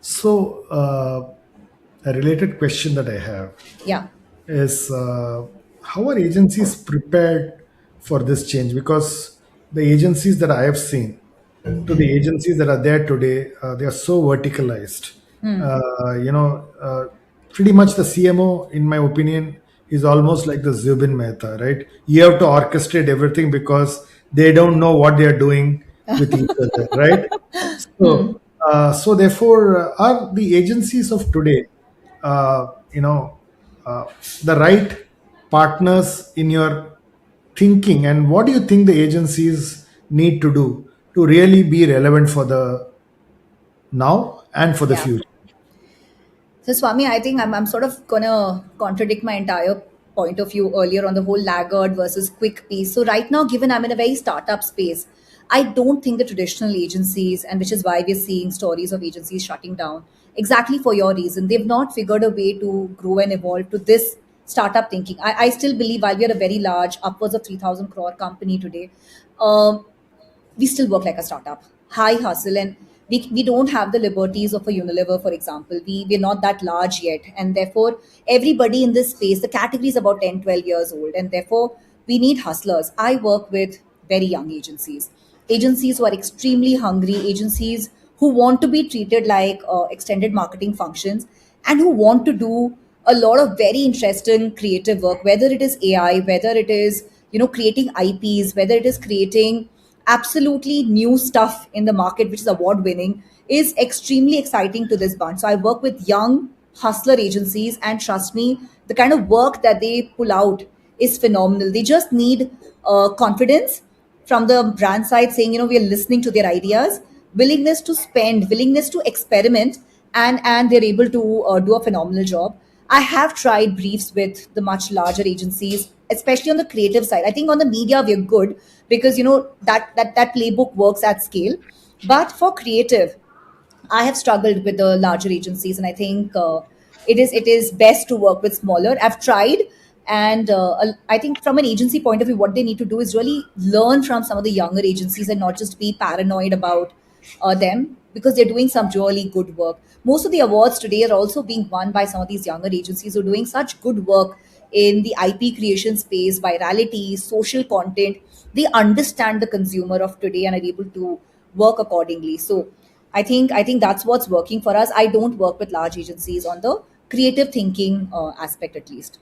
So, a related question that I have Yeah. is how are agencies prepared for this change? Because the agencies that I have seen, to the agencies that are there today, they are so verticalized. Pretty much the CMO, in my opinion, is almost like the Zubin Mehta, right? You have to orchestrate everything because they don't know what they are doing with each other, right? So therefore, are the agencies of today, uh, you know, uh, the right partners in your thinking, and what do you think the agencies need to do to really be relevant for the now and for the Yeah. future? So, Swami, I think I'm sort of going to contradict my entire point of view earlier on the whole laggard versus quick piece. So, right now, given I'm in a very startup space, I don't think the traditional agencies, and which is why we're seeing stories of agencies shutting down, exactly for your reason. They've not figured a way to grow and evolve to this startup thinking. I still believe while we're a very large, upwards of 3,000 crore company today, um, we still work like a startup, high hustle, and we don't have the liberties of a Unilever, for example. We're not that large yet, and therefore everybody in this space, the category is about 10, 12 years old, and therefore we need hustlers. I work with very young agencies, agencies who are extremely hungry, agencies who want to be treated like extended marketing functions, and who want to do a lot of very interesting creative work, whether it is AI, whether it is creating IPs, whether it is creating absolutely new stuff in the market which is award winning, is extremely exciting to this bunch. So I work with young hustler agencies, and trust me, the kind of work that they pull out is phenomenal. They just need confidence from the brand side, saying, we are listening to their ideas, willingness to spend, willingness to experiment, and they're able to do a phenomenal job. I have tried briefs with the much larger agencies, especially on the creative side. I think on the media we're good because that playbook works at scale. But for creative, I have struggled with the larger agencies, and I think it is best to work with smaller. I've tried, and I think from an agency point of view, what they need to do is really learn from some of the younger agencies and not just be paranoid about them, because they're doing some really good work. Most of the awards today are also being won by some of these younger agencies who are doing such good work in the IP creation space, virality, social content. They understand the consumer of today and are able to work accordingly. So I think that's what's working for us. I don't work with large agencies on the creative thinking aspect, at least.